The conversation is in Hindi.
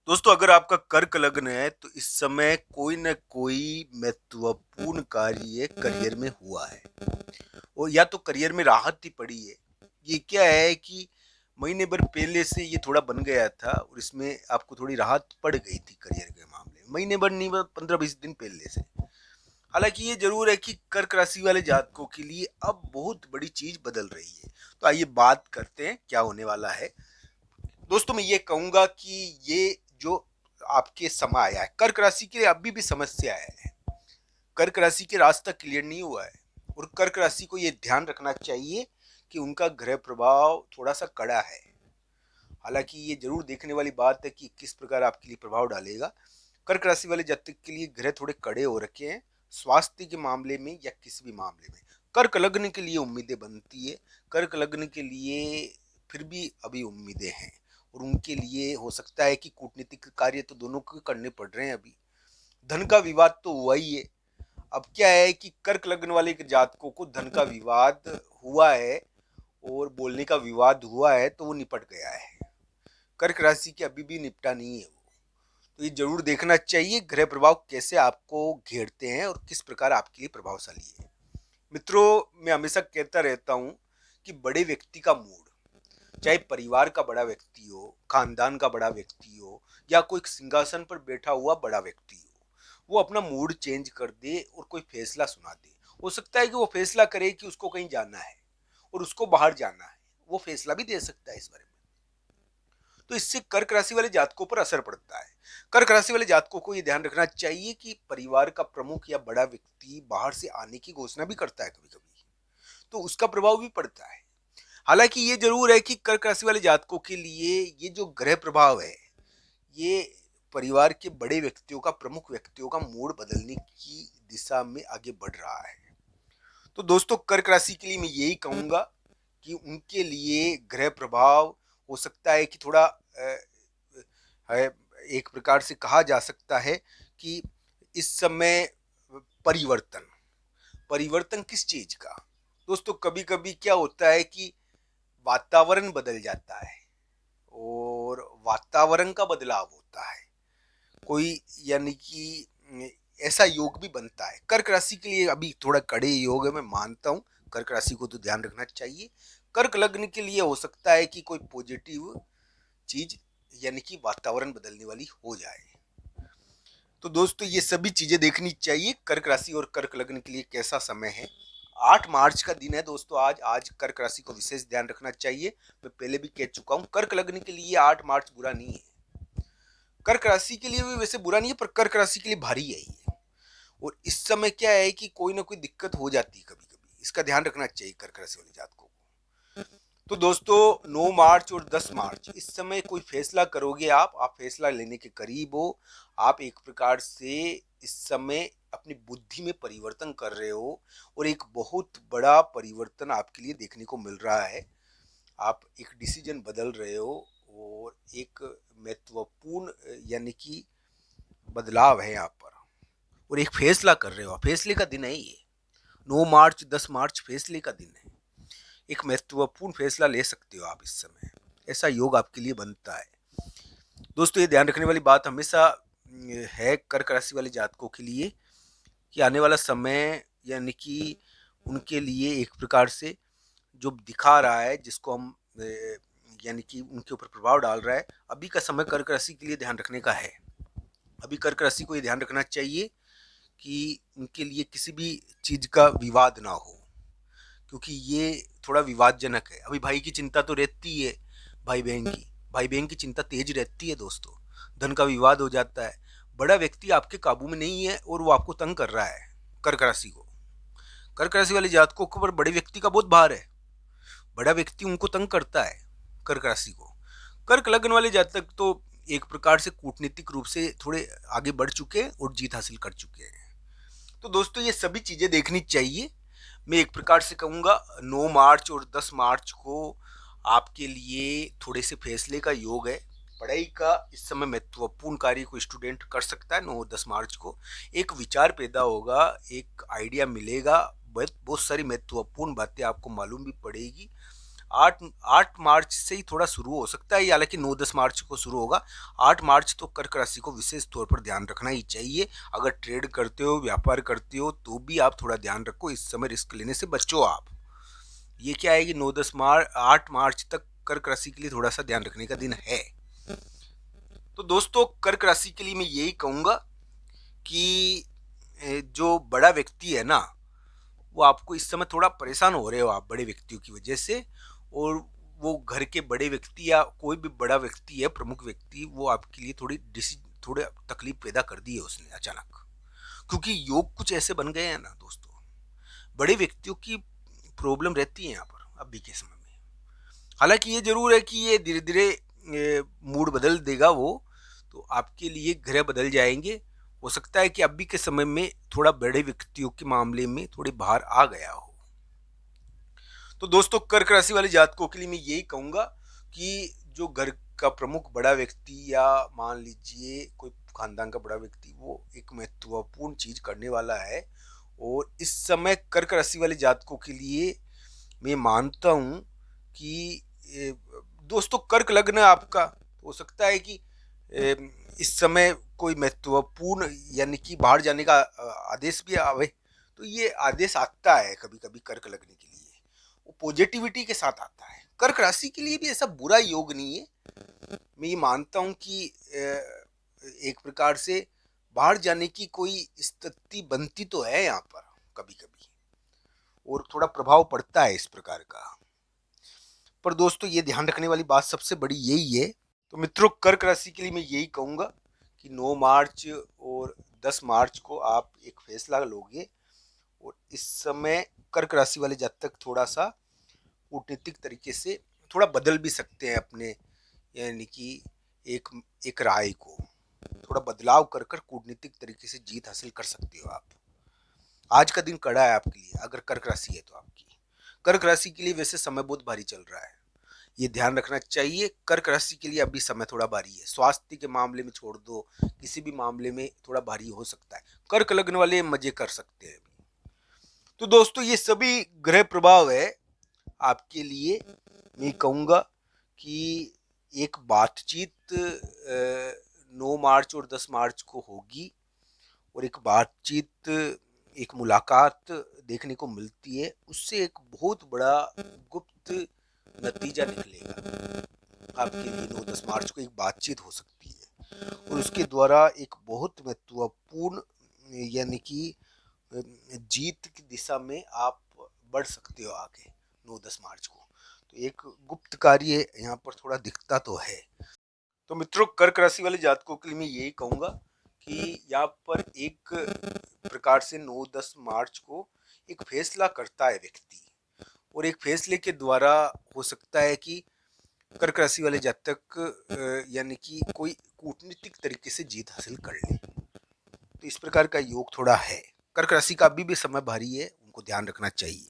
दोस्तों, अगर आपका कर्क लग्न है तो इस समय कोई न कोई महत्वपूर्ण कार्य करियर में हुआ है और या तो करियर में राहत ही पड़ी है। ये क्या है कि महीने भर पहले से ये थोड़ा बन गया था और इसमें आपको थोड़ी राहत पड़ गई थी करियर के मामले में। महीने भर नहीं, 15-20 दिन पहले से। हालांकि ये जरूर है कि कर्क राशि वाले जातकों के लिए अब बहुत बड़ी चीज बदल रही है। तो आइए बात करते हैं क्या होने वाला है। दोस्तों, मैं ये कहूंगा कि ये जो आपके समय आया है कर्क राशि के लिए अभी भी समस्या है। कर्क राशि के रास्ता क्लियर नहीं हुआ है और कर्क राशि को ये ध्यान रखना चाहिए कि उनका ग्रह प्रभाव थोड़ा सा कड़ा है। हालांकि ये जरूर देखने वाली बात है कि किस प्रकार आपके लिए प्रभाव डालेगा। कर्क राशि वाले जातक के लिए ग्रह थोड़े कड़े हो रखे हैं, स्वास्थ्य के मामले में या किसी भी मामले में। कर्क लग्न के लिए उम्मीदें बनती है। कर्क लग्न के लिए फिर भी अभी उम्मीदें हैं और उनके लिए हो सकता है कि कूटनीतिक कार्य तो दोनों को करने पड़ रहे हैं। अभी धन का विवाद तो हुआ ही है। अब क्या है कि कर्क लग्न वाले जातकों को धन का विवाद हुआ है और बोलने का विवाद हुआ है तो वो निपट गया है। कर्क राशि के अभी भी निपटा नहीं है वो। तो ये जरूर देखना चाहिए ग्रह प्रभाव कैसे आपको घेरते हैं और किस प्रकार आपके लिए प्रभावशाली है। मित्रों, मैं हमेशा कहता रहता हूं कि बड़े व्यक्ति का मूड, चाहे परिवार का बड़ा व्यक्ति हो, खानदान का बड़ा व्यक्ति हो या कोई सिंहासन पर बैठा हुआ बड़ा व्यक्ति हो, वो अपना मूड चेंज कर दे और कोई फैसला सुना दे। हो सकता है कि वो फैसला करे कि उसको कहीं जाना है और उसको बाहर जाना है। वो फैसला भी दे सकता है इस बारे में। तो इससे कर्क राशि वाले जातकों पर असर पड़ता है। कर्क राशि वाले जातकों को यह ध्यान रखना चाहिए कि परिवार का प्रमुख या बड़ा व्यक्ति बाहर से आने की घोषणा भी करता है कभी कभी, तो उसका प्रभाव भी पड़ता है। हालांकि ये जरूर है कि कर्क राशि वाले जातकों के लिए ये जो ग्रह प्रभाव है, ये परिवार के बड़े व्यक्तियों का, प्रमुख व्यक्तियों का मूड बदलने की दिशा में आगे बढ़ रहा है। तो दोस्तों, कर्क राशि के लिए मैं यही कहूंगा कि उनके लिए ग्रह प्रभाव हो सकता है कि थोड़ा है, एक प्रकार से कहा जा सकता है कि इस समय परिवर्तन परिवर्तन किस चीज का। दोस्तों, कभी कभी क्या होता है कि वातावरण बदल जाता है और वातावरण का बदलाव होता है कोई, यानी कि ऐसा योग भी बनता है। कर्क राशि के लिए अभी थोड़ा कड़े योग है, मैं मानता हूँ। कर्क राशि को तो ध्यान रखना चाहिए। कर्क लग्न के लिए हो सकता है कि कोई पॉजिटिव चीज, यानी कि वातावरण बदलने वाली हो जाए। तो दोस्तों, ये सभी चीजें देखनी चाहिए। कर्क राशि और कर्क लग्न के लिए कैसा समय है। 8 मार्च का दिन है दोस्तों। आज आज कर्क राशि को विशेष ध्यान रखना चाहिए। मैं पहले भी कह चुका हूँ, कर्क लग्न के लिए 8 मार्च बुरा नहीं है। कर्क राशि के लिए भी वैसे बुरा नहीं है, पर कर्क राशि के लिए भारी है ये। और इस समय क्या है कि कोई ना कोई दिक्कत हो जाती है कभी कभी, इसका ध्यान रखना चाहिए कर्क राशि वाले जातकों को। तो दोस्तों, 9 मार्च और 10 मार्च इस समय कोई फैसला करोगे, आप फैसला लेने के करीब हो। आप एक प्रकार से इस समय अपनी बुद्धि में परिवर्तन कर रहे हो और एक बहुत बड़ा परिवर्तन आपके लिए देखने को मिल रहा है। आप एक डिसीजन बदल रहे हो और एक महत्वपूर्ण, यानी कि बदलाव है यहाँ पर, और एक फैसला कर रहे हो। फैसले का दिन है ये। 9 मार्च 10 मार्च फैसले का दिन है। एक महत्वपूर्ण फैसला ले सकते हो आप इस समय। ऐसा योग आपके लिए बनता है। दोस्तों, ये ध्यान रखने वाली बात हमेशा है कर्क राशि वाले जातकों के लिए कि आने वाला समय, यानी कि उनके लिए एक प्रकार से जो दिखा रहा है, जिसको हम यानी कि उनके ऊपर प्रभाव डाल रहा है, अभी का समय कर्क राशि के लिए ध्यान रखने का है। अभी कर्क राशि को ये ध्यान रखना चाहिए कि उनके लिए किसी भी चीज का विवाद ना हो, क्योंकि ये थोड़ा विवादजनक है। अभी भाई की चिंता तो रहती है, भाई बहन की चिंता तेज रहती है दोस्तों। धन का विवाद हो जाता है। बड़ा व्यक्ति आपके काबू में नहीं है और वो आपको तंग कर रहा है। कर्क राशि को, कर्क राशि वाले जातकों के ऊपर बड़े व्यक्ति का बहुत भार है। बड़ा व्यक्ति उनको तंग करता है कर्क राशि को। कर्क लग्न वाले जातक तो एक प्रकार से कूटनीतिक रूप से थोड़े आगे बढ़ चुके हैं और जीत हासिल कर चुके हैं। तो दोस्तों, ये सभी चीजें देखनी चाहिए। मैं एक प्रकार से कहूंगा 9 मार्च और 10 मार्च को आपके लिए थोड़े से फैसले का योग है। पढ़ाई का इस समय महत्वपूर्ण कार्य कोई स्टूडेंट कर सकता है। 9-10 मार्च को एक विचार पैदा होगा, एक आइडिया मिलेगा, बहुत बहुत सारी महत्वपूर्ण बातें आपको मालूम भी पड़ेगी। आठ आठ मार्च से ही थोड़ा शुरू हो सकता है, हालांकि 9-10 मार्च को शुरू होगा। 8 मार्च तो कर्क राशि को विशेष तौर पर ध्यान रखना ही चाहिए। अगर ट्रेड करते हो, व्यापार करते हो, तो भी आप थोड़ा ध्यान रखो, इस समय रिस्क लेने से बचो आप। ये क्या है कि 8 मार्च तक कर्क राशि के लिए थोड़ा सा ध्यान रखने का दिन है। तो दोस्तों, कर्क राशि के लिए मैं यही कहूंगा कि जो बड़ा व्यक्ति है ना, वो आपको इस समय थोड़ा परेशान हो रहे हो आप बड़े व्यक्तियों की वजह से। और वो घर के बड़े व्यक्ति या कोई भी बड़ा व्यक्ति है, प्रमुख व्यक्ति, वो आपके लिए थोड़े तकलीफ पैदा कर दी है उसने अचानक। क्योंकि योग कुछ ऐसे बन गए हैं ना दोस्तों, बड़े व्यक्तियों की प्रॉब्लम रहती है यहाँ पर अभी के समय में। हालांकि ये जरूर है कि ये धीरे धीरे मूड बदल देगा वो, तो आपके लिए ग्रह बदल जाएंगे। हो सकता है कि अभी के समय में थोड़ा बड़े व्यक्तियों के मामले में थोड़ी बाहर आ गया हो। तो दोस्तों, कर्क राशि वाले जातकों के लिए मैं यही कहूंगा कि जो घर का प्रमुख बड़ा व्यक्ति या मान लीजिए कोई खानदान का बड़ा व्यक्ति, वो एक महत्वपूर्ण चीज करने वाला है। और इस समय कर्क राशि वाले जातकों के लिए मैं मानता हूं कि दोस्तों, कर्क लग्न आपका, हो सकता है कि इस समय कोई महत्वपूर्ण यानी कि बाहर जाने का आदेश भी आवे। तो ये आदेश आता है कभी कभी कर्क लग्न के लिए, वो पॉजिटिविटी के साथ आता है। कर्क राशि के लिए भी ऐसा बुरा योग नहीं है। मैं ये मानता हूं कि एक प्रकार से बाहर जाने की कोई स्थिति बनती तो है यहाँ पर कभी कभी, और थोड़ा प्रभाव पड़ता है इस प्रकार का। पर दोस्तों, ये ध्यान रखने वाली बात सबसे बड़ी यही है। तो मित्रों, कर्क राशि के लिए मैं यही कहूंगा कि 9 मार्च और 10 मार्च को आप एक फैसला लोगे। और इस समय कर्क राशि वाले जातक थोड़ा सा कूटनीतिक तरीके से थोड़ा बदल भी सकते हैं अपने, यानी कि एक एक राय को थोड़ा बदलाव कर कर कूटनीतिक तरीके से जीत हासिल कर सकते हो आप। आज का दिन कड़ा है आपके लिए अगर कर्क राशि है तो। आपकी कर्क राशि के लिए वैसे समय बहुत भारी चल रहा है, ये ध्यान रखना चाहिए। कर्क राशि के लिए अभी समय थोड़ा भारी है, स्वास्थ्य के मामले में छोड़ दो, किसी भी मामले में थोड़ा भारी हो सकता है। कर्क लग्न वाले मजे कर सकते हैं। तो दोस्तों, ये सभी ग्रह प्रभाव है आपके लिए। मैं कहूँगा कि एक बातचीत 9 मार्च और 10 मार्च को होगी, और एक बातचीत, एक मुलाकात देखने को मिलती है, उससे एक बहुत बड़ा गुप्त नतीजा निकलेगा आपके लिए। 9-10 मार्च को एक बातचीत हो सकती है, और उसके द्वारा एक बहुत महत्वपूर्ण यानी कि जीत की दिशा में आप बढ़ सकते हो आगे 9-10 मार्च को। तो एक गुप्त कार्य यहाँ पर थोड़ा दिखता तो है। तो मित्रों, कर्क राशि वाले जातकों के लिए मैं यही कहूँगा कि यहाँ पर एक प्रकार से 9-10 मार्च को एक फैसला करता है व्यक्ति, और एक फैसले के द्वारा हो सकता है कि कर्क राशि वाले जातक यानी कि कोई कूटनीतिक तरीके से जीत हासिल कर ले। तो इस प्रकार का योग थोड़ा है। कर्क राशि का अभी भी समय भारी है, उनको ध्यान रखना चाहिए।